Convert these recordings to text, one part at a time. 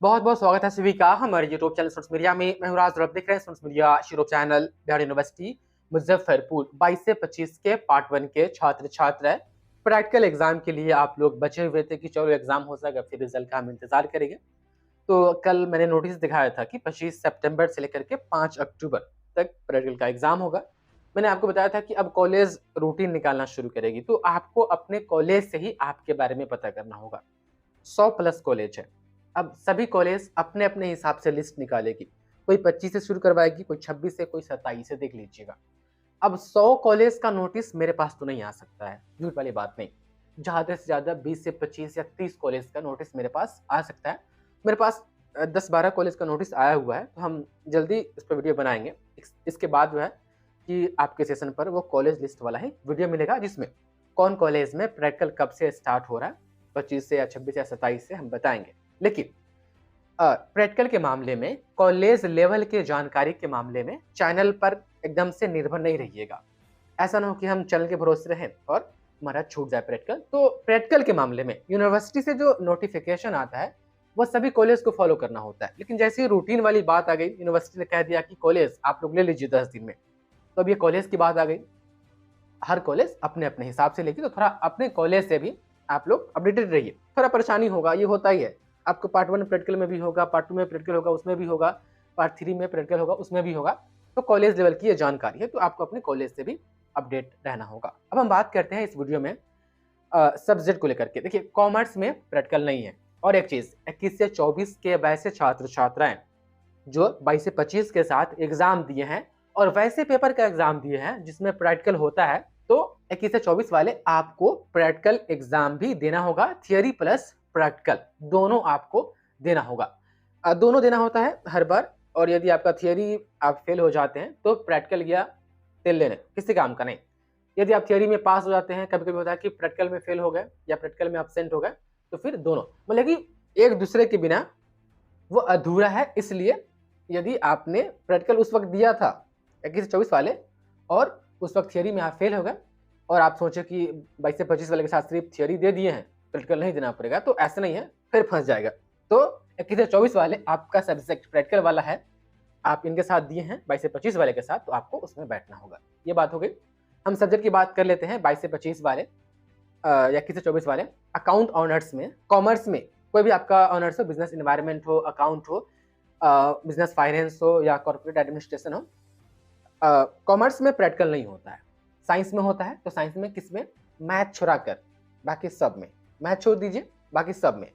बहुत बहुत स्वागत है सभी का हमारे यूट्यूब चैनल स्टूडेंट्स मीडिया में। मैं हूं राज और आप देख रहे हैं स्टूडेंट्स मीडिया शुरू चैनल। बिहार यूनिवर्सिटी मुजफ्फरपुर 22 से 25 के पार्ट 1 के छात्र छात्र है। प्रैक्टिकल एग्जाम के लिए आप लोग बचे हुए थे कि चलो एग्जाम हो जाएगा, फिर रिजल्ट का हम इंतजार करेंगे। तो कल मैंने नोटिस दिखाया था कि 25 सितंबर से लेकर के 5 अक्टूबर तक प्रैक्टिकल का एग्जाम होगा। मैंने आपको बताया था कि अब कॉलेज रूटीन निकालना शुरू करेगी, तो आपको अपने कॉलेज से ही आपके बारे में पता करना होगा। 100 प्लस कॉलेज है। अब सभी कॉलेज अपने अपने हिसाब से लिस्ट निकालेगी। कोई 25 से शुरू करवाएगी, कोई 26 से, कोई 27 से, देख लीजिएगा। अब 100 कॉलेज का नोटिस मेरे पास तो नहीं आ सकता है, झूठ वाली बात नहीं। ज़्यादा से ज़्यादा 20 से 25 या 30 कॉलेज का नोटिस मेरे पास आ सकता है। मेरे पास 10-12 कॉलेज का नोटिस आया हुआ है, तो हम जल्दी इस पर वीडियो बनाएंगे। इसके बाद जो है कि आपके सेशन पर वो कॉलेज लिस्ट वाला ही वीडियो मिलेगा, जिसमें कौन कॉलेज में प्रैक्टिकल कब से स्टार्ट हो रहा है, 25 से या 26 या 27 से हम बताएंगे। लेकिन प्रैक्टिकल के मामले में, कॉलेज लेवल के जानकारी के मामले में चैनल पर एकदम से निर्भर नहीं रहिएगा। ऐसा ना हो कि हम चैनल के भरोसे रहें और हमारा छूट जाए प्रैक्टिकल। तो प्रैक्टिकल के मामले में यूनिवर्सिटी से जो नोटिफिकेशन आता है वो सभी कॉलेज को फॉलो करना होता है। लेकिन जैसे ही रूटीन वाली बात आ गई, यूनिवर्सिटी ने कह दिया कि कॉलेज आप लोग ले लीजिए 10 दिन में, तो अब ये कॉलेज की बात आ गई। हर कॉलेज अपने अपने हिसाब से लेगी, तो थोड़ा अपने कॉलेज से भी आप लोग अपडेटेड रहिए। थोड़ा परेशानी होगा, ये होता ही है। आपको पार्ट 1 प्रैक्टिकल में भी होगा, पार्ट 2 में प्रैक्टिकल होगा, उसमें भी होगा, पार्ट 3 में प्रैक्टिकल होगा, उसमें भी होगा। तो कॉलेज लेवल की ये जानकारी है, तो आपको अपने कॉलेज से भी अपडेट रहना होगा। अब हम बात करते हैं इस वीडियो में सब्जेक्ट को लेकर के। देखिए, कॉमर्स में प्रैक्टिकल नहीं है। और एक चीज, 21 से 24 के वैसे छात्र छात्राएं जो 22 से 25 के साथ एग्जाम दिए हैं और वैसे पेपर का एग्जाम दिए हैं जिसमें प्रैक्टिकल होता है, तो 21 से 24 वाले आपको प्रैक्टिकल एग्जाम भी देना होगा। थियरी प्लस प्रैक्टिकल दोनों आपको देना होगा। दोनों देना होता है हर बार। और यदि आपका थियरी आप फेल हो जाते हैं तो प्रैक्टिकल गया तेल लेने, किसी काम का नहीं। यदि आप थियरी में पास हो जाते हैं, कभी कभी होता है कि प्रैक्टिकल में फेल हो गए या प्रैक्टिकल में एब्सेंट हो गए, तो फिर दोनों मतलब कि एक दूसरे के बिना वो अधूरा है। इसलिए यदि आपने प्रैक्टिकल उस वक्त दिया था 21 से 24 वाले, और उस वक्त थियरी में आप फेल हो गए, और आप सोचे कि 22 से 25 वाले के साथ सिर्फ थियरी दे दिए हैं, प्रैक्टिकल नहीं देना पड़ेगा, तो ऐसा नहीं है, फिर फंस जाएगा। तो 21 से 24 वाले आपका सब्जेक्ट प्रैक्टिकल वाला है, आप इनके साथ दिए हैं 22 से 25 वाले के साथ, तो आपको उसमें बैठना होगा। ये बात हो गई। हम सब्जेक्ट की बात कर लेते हैं। 22 से 25 वाले या 21 से 24 वाले अकाउंट ऑनर्स में, कॉमर्स में कोई भी आपका ऑनर्स हो, बिजनेस एनवायरनमेंट हो, अकाउंट हो, बिजनेस फाइनेंस हो या कॉर्पोरेट एडमिनिस्ट्रेशन हो, कॉमर्स में प्रैक्टिकल नहीं होता है। साइंस में होता है। तो साइंस में किसमें? मैथ छोड़ा कर बाकी सब में। मैथ छोड़ दीजिए, बाकी सब में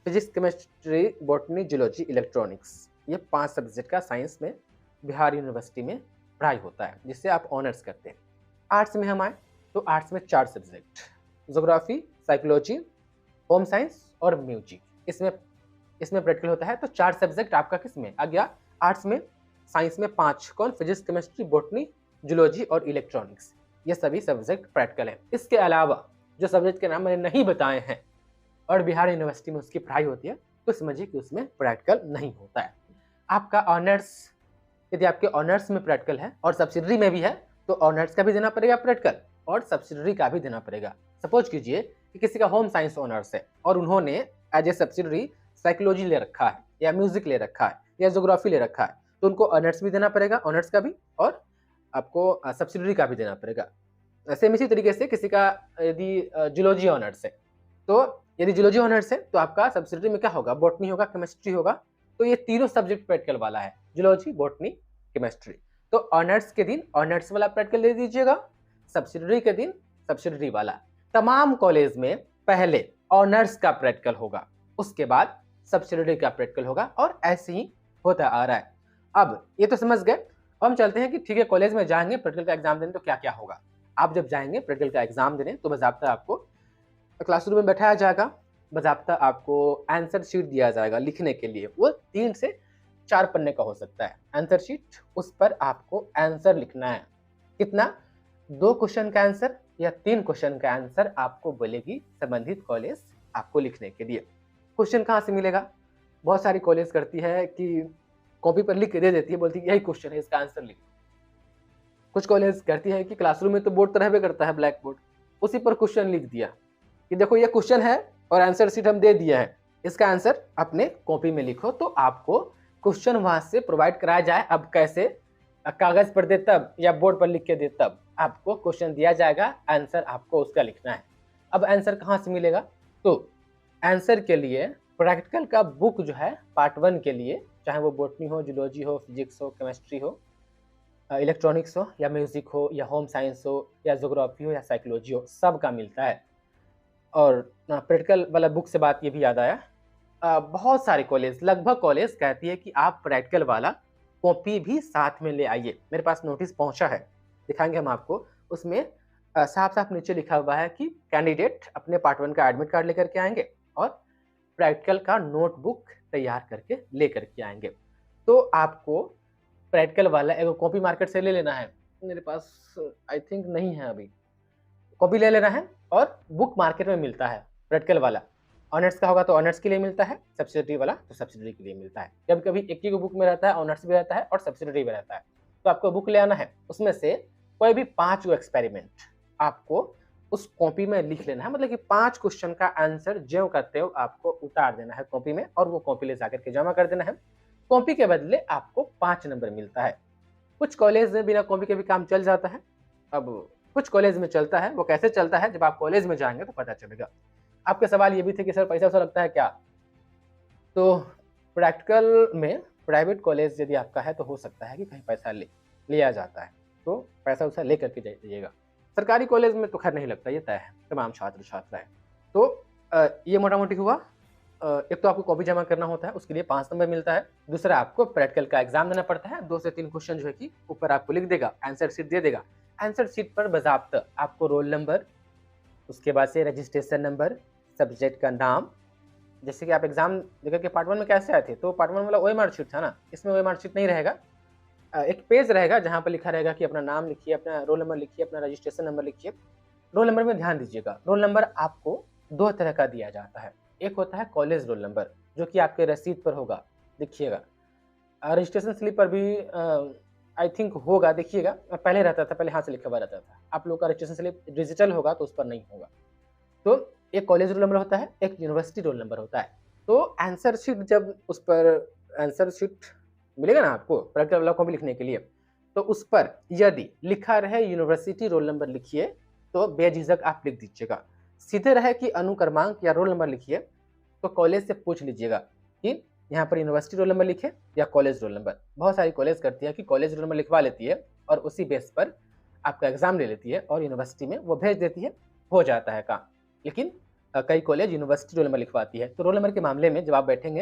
physics, chemistry, botany, geology, electronics, ये 5 सब्जेक्ट का साइंस में बिहार यूनिवर्सिटी में पढ़ाई होता है, जिससे आप ऑनर्स करते हैं। आर्ट्स में हम आए तो आर्ट्स में 4 subject, geography, psychology, home science और म्यूजिक, इसमें इसमें प्रैक्टिकल होता है। तो 4 सब्जेक्ट आपका किस में आ गया? आर्ट्स में। साइंस में 5, कौन? फिजिक्स, केमिस्ट्री, बॉटनी, जूलॉजी और इलेक्ट्रॉनिक्स, ये सभी सब्जेक्ट प्रैक्टिकल है। इसके अलावा जो सब्जेक्ट के नाम मैंने नहीं बताए हैं और बिहार यूनिवर्सिटी में उसकी पढ़ाई होती है, तो समझिए कि उसमें प्रैक्टिकल नहीं होता है। आपका ऑनर्स, यदि आपके ऑनर्स में प्रैक्टिकल है और सब्सिडरी में भी है, तो ऑनर्स का भी देना पड़ेगा प्रैक्टिकल, और सब्सिडरी का भी देना पड़ेगा। सपोज कीजिए कि किसी का होम साइंस ऑनर्स है और उन्होंने एज ए सब्सिडरी साइकोलॉजी ले रखा है या म्यूजिक ले रखा है या ज्योग्राफी ले रखा है, तो उनको ऑनर्स भी देना पड़ेगा, ऑनर्स का भी, और आपको सब्सिडरी का भी देना पड़ेगा। सेम इसी तरीके से किसी का यदि जियोलॉजी ऑनर्स है, तो यदि जियोलॉजी ऑनर्स है तो आपका सब्सिडरी में क्या होगा? बॉटनी होगा, केमिस्ट्री होगा। तो ये तीनों सब्जेक्ट प्रैक्टिकल वाला है, जियोलॉजी, बॉटनी, केमिस्ट्री। तो ऑनर्स के दिन ऑनर्स वाला प्रैक्टिकल दे दीजिएगा, सब्सिडरी के दिन सब्सिडरी वाला। तमाम कॉलेज में पहले ऑनर्स का प्रैक्टिकल होगा, उसके बाद सब्सिडरी का प्रैक्टिकल होगा, और ऐसे ही होता आ रहा है। अब ये तो समझ गए। अब हम चलते हैं कि ठीक है, कॉलेज में जाएंगे प्रैक्टिकल का एग्जाम देने, तो क्या क्या होगा। आप जब जाएंगे प्रैक्टिकल का एग्जाम देने, तो बाज़ाब्ता आपको क्लासरूम में बैठाया जाएगा, बाज़ाब्ता आपको आंसर शीट दिया जाएगा लिखने के लिए। वो 3 से 4 पन्ने का हो सकता है आंसर शीट, उस पर आपको आंसर लिखना है। कितना? 2 क्वेश्चन का आंसर या 3 क्वेश्चन का आंसर आपको बोलेगी संबंधित कॉलेज आपको लिखने के लिए। क्वेश्चन कहाँ से मिलेगा? बहुत सारी कॉलेज करती है कि कॉपी पर लिख के दे देती है, बोलती है यही क्वेश्चन है, इसका आंसर लिख। कुछ कॉलेज करती है कि क्लासरूम में तो बोर्ड तो रहबे करता है, ब्लैक बोर्ड, उसी पर क्वेश्चन लिख दिया कि देखो ये क्वेश्चन है और आंसर शीट हम दे दिया है, इसका आंसर अपने कॉपी में लिखो। तो आपको क्वेश्चन वहां से प्रोवाइड कराया जाए, अब कैसे कागज पर दे तब या बोर्ड पर लिख के दे तब आपको क्वेश्चन दिया जाएगा, आंसर आपको उसका लिखना है। अब आंसर कहाँ से मिलेगा? तो आंसर के लिए प्रैक्टिकल का बुक जो है पार्ट 1 के लिए, चाहे वो बॉटनी हो, जूलॉजी हो, फिजिक्स हो, केमिस्ट्री हो, इलेक्ट्रॉनिक्स हो या म्यूजिक हो या होम साइंस हो या ज्योग्राफी हो या साइकोलॉजी हो, सब का मिलता है। और प्रैक्टिकल वाला बुक से बात ये भी याद आया, बहुत सारे कॉलेज, लगभग कॉलेज कहती है कि आप प्रैक्टिकल वाला कॉपी भी साथ में ले आइए। मेरे पास नोटिस पहुंचा है, दिखाएंगे हम आपको। उसमें साफ साफ नीचे लिखा हुआ है कि कैंडिडेट अपने पार्ट 1 का एडमिट कार्ड लेकर के आएंगे और प्रैक्टिकल का नोटबुक तैयार करके लेकर के आएंगे। तो आपको प्रैक्टिकल वाला एक कॉपी मार्केट से ले लेना है, मेरे पास आई थिंक नहीं है अभी, कॉपी ले लेना है और बुक मार्केट में मिलता है प्रैक्टिकल वाला। ऑनर्स का होगा तो ऑनर्स के लिए मिलता है, सब्सिडरी वाला तो सब्सिडरी के लिए मिलता है। कभी कभी एक ही बुक में रहता है, ऑनर्स भी रहता है और सब्सिडरी भी रहता है। तो आपको बुक ले आना है, उसमें से कोई भी 5 एक्सपेरिमेंट आपको उस कॉपी में लिख लेना है, मतलब कि 5 क्वेश्चन का आंसर ज्यों करते हो आपको उतार देना है कॉपी में और वो कॉपी ले जाकर के जमा कर देना है। कॉपी के बदले आपको 5 नंबर मिलता है। कुछ कॉलेज में बिना कॉपी के भी काम चल जाता है, अब कुछ कॉलेज में चलता है। वो कैसे चलता है, जब आप कॉलेज में जाएंगे तो पता चलेगा। आपके सवाल ये भी थे कि सर पैसा वैसा लगता है क्या? तो प्रैक्टिकल में प्राइवेट कॉलेज यदि आपका है तो हो सकता है कि कहीं पैसा लिया जाता है, तो पैसा वैसा ले करके जाइएगा। सरकारी कॉलेज में तो खैर नहीं लगता, ये तय है, तमाम छात्र छात्राएं। तो ये मोटा मोटी हुआ। एक तो आपको कॉपी जमा करना होता है, उसके लिए 5 नंबर मिलता है। दूसरा, आपको प्रैक्टिकल का एग्जाम देना पड़ता है। 2 से 3 क्वेश्चन जो है कि ऊपर आपको लिख देगा, आंसर शीट दे देगा। आंसर शीट पर बाज़ाब्ता आपको रोल नंबर, उसके बाद से रजिस्ट्रेशन नंबर, सब्जेक्ट का नाम। जैसे कि आप एग्जाम देकर के पार्ट 1 में कैसे आए थे, तो पार्ट 1 वाला ओएमआर शीट था ना, इसमें ओएमआर शीट नहीं रहेगा। एक पेज रहेगा जहाँ पर लिखा रहेगा कि अपना नाम लिखिए, अपना रोल नंबर लिखिए, अपना रजिस्ट्रेशन नंबर लिखिए। रोल नंबर में ध्यान दीजिएगा, रोल नंबर आपको 2 तरह का दिया जाता है। एक होता है कॉलेज रोल नंबर, जो कि आपके रसीद पर होगा, देखिएगा। रजिस्ट्रेशन स्लिप पर भी आई थिंक होगा, देखिएगा। पहले रहता था, पहले हाथ से लिखा हुआ रहता था। आप लोग का रजिस्ट्रेशन स्लिप डिजिटल होगा तो उस पर नहीं होगा। तो एक कॉलेज रोल नंबर होता है, एक यूनिवर्सिटी रोल नंबर होता है। तो आंसर शीट, जब उस पर आंसर शीट मिलेगा ना आपको प्रैक्टिकल वाला कॉपी लिखने के लिए, तो उस पर यदि लिखा रहे यूनिवर्सिटी रोल नंबर लिखिए तो बेझिझक आप लिख दीजिएगा। सीधे रहे कि अनुक्रमांक या रोल नंबर लिखिए तो कॉलेज से पूछ लीजिएगा कि यहाँ पर यूनिवर्सिटी रोल नंबर लिखे या कॉलेज रोल नंबर। बहुत सारी कॉलेज करती है कि कॉलेज रोल नंबर लिखवा लेती है और उसी बेस पर आपका एग्जाम ले लेती है और यूनिवर्सिटी में वो भेज देती है, हो जाता है काम। लेकिन कई कॉलेज यूनिवर्सिटी रोल नंबर लिखवाती है। तो रोल नंबर के मामले में जब आप बैठेंगे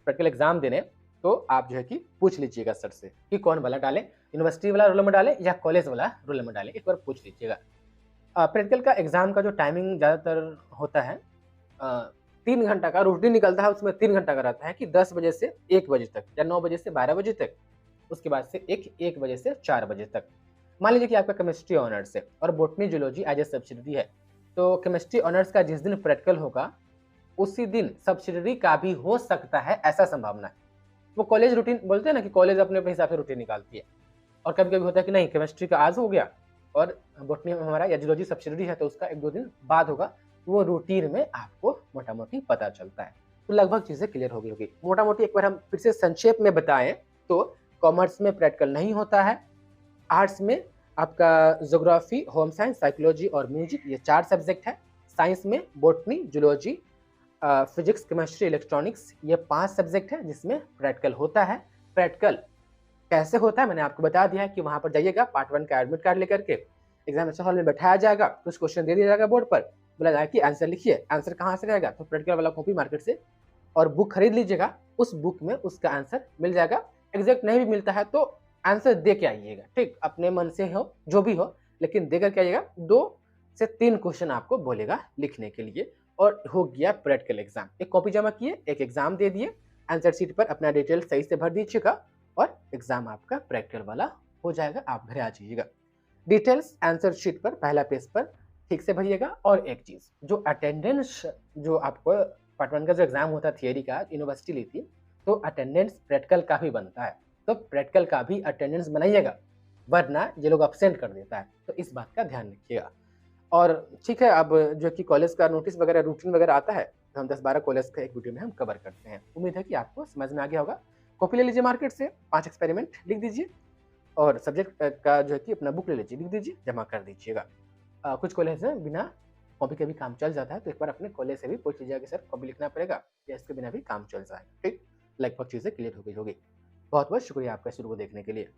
प्रैक्टिकल एग्जाम देने, तो आप जो है कि पूछ लीजिएगा सर से कि कौन वाला डालें, यूनिवर्सिटी वाला रोल नंबर डालें या कॉलेज वाला रोल नंबर डालें, एक बार पूछ लीजिएगा। प्रैक्टिकल का एग्जाम का जो टाइमिंग ज़्यादातर होता है, 3 घंटा का रूटीन निकलता है, उसमें 3 घंटा का रहता है कि 10 बजे से 1 बजे तक या 9 बजे से 12 बजे तक, उसके बाद से 1 बजे से 4 बजे तक। मान लीजिए कि आपका केमिस्ट्री ऑनर्स है और botany zoology as a subsidiary है, तो केमिस्ट्री ऑनर्स का जिस दिन प्रैक्टिकल होगा उसी दिन सब्सिडरी का भी हो सकता है, ऐसा संभावना है। वो कॉलेज रूटीन बोलते हैं ना कि कॉलेज अपने अपने हिसाब से रूटीन निकालती है, और कभी कभी होता है कि नहीं केमिस्ट्री का आज हो गया और बॉटनी में हमारा या जूलॉजी सब्सिडरी है तो उसका 1-2 दिन बाद होगा। वो रूटीन में आपको मोटा मोटी पता चलता है। तो लगभग चीज़ें क्लियर हो गई होगी। मोटा मोटी एक बार हम फिर से संक्षेप में बताएं तो कॉमर्स में प्रैक्टिकल नहीं होता है, आर्ट्स में आपका ज्योग्राफी, होम साइंस, साइकोलॉजी और म्यूजिक, ये 4 सब्जेक्ट है। साइंस में botany, zoology, physics, chemistry, electronics, ये 5 सब्जेक्ट है जिसमें प्रैक्टिकल होता है। प्रैक्टिकल कैसे होता है मैंने आपको बता दिया है कि वहाँ पर जाइएगा, पार्ट 1 का एडमिट कार्ड लेकर के एग्जामिनेशन हॉल में बैठाया जाएगा, कुछ क्वेश्चन दे दिया जाएगा बोर्ड पर, बोला जाएगा कि आंसर लिखिए। आंसर कहाँ से रहेगा, तो प्रैक्टिकल वाला कॉपी मार्केट से और बुक खरीद लीजिएगा, उस बुक में उसका आंसर मिल जाएगा। एग्जैक्ट नहीं भी मिलता है तो आंसर दे के आइएगा, ठीक, अपने मन से हो जो भी हो, लेकिन दे करके आइएगा। 2 से 3 क्वेश्चन आपको बोलेगा लिखने के लिए और हो गया प्रैक्टिकल एग्जाम। एक कॉपी जमा किए, एक एग्जाम दे दिए, आंसर शीट पर अपना डिटेल सही से भर दीजिएगा और एग्जाम आपका प्रैक्टिकल वाला हो जाएगा, आप घर आ जाइएगा। डिटेल्स आंसर शीट पर पहला पेज पर ठीक से भरिएगा। और एक चीज़, जो अटेंडेंस जो आपको पार्ट 1 का जो एग्जाम होता है थियरी का, यूनिवर्सिटी लेती है, तो अटेंडेंस प्रैक्टिकल का भी बनता है, तो प्रैक्टिकल का भी अटेंडेंस बनाइएगा, वरना ये लोग अब्सेंट कर देता है, तो इस बात का ध्यान रखिएगा। और ठीक है, अब जो कि कॉलेज का नोटिस वगैरह रूटीन वगैरह आता है, तो हम 10-12 कॉलेज का एक वीडियो में हम कवर करते हैं। उम्मीद है कि आपको समझ में आ गया होगा। कॉपी ले लीजिए मार्केट से, 5 एक्सपेरिमेंट लिख दीजिए और सब्जेक्ट का जो है कि अपना बुक ले लीजिए, लिख दीजिए, जमा कर दीजिएगा। कुछ कॉलेज हैं बिना कॉपी के भी काम चल जाता है, तो एक बार अपने कॉलेज से भी पूछ लीजिएगा कि सर कॉपी लिखना पड़ेगा या इसके बिना भी काम चल जाएगा, ठीक? लगभग चीज़ें क्लियर हो गई होगी। बहुत-बहुत शुक्रिया आपका इस वीडियो को देखने के लिए।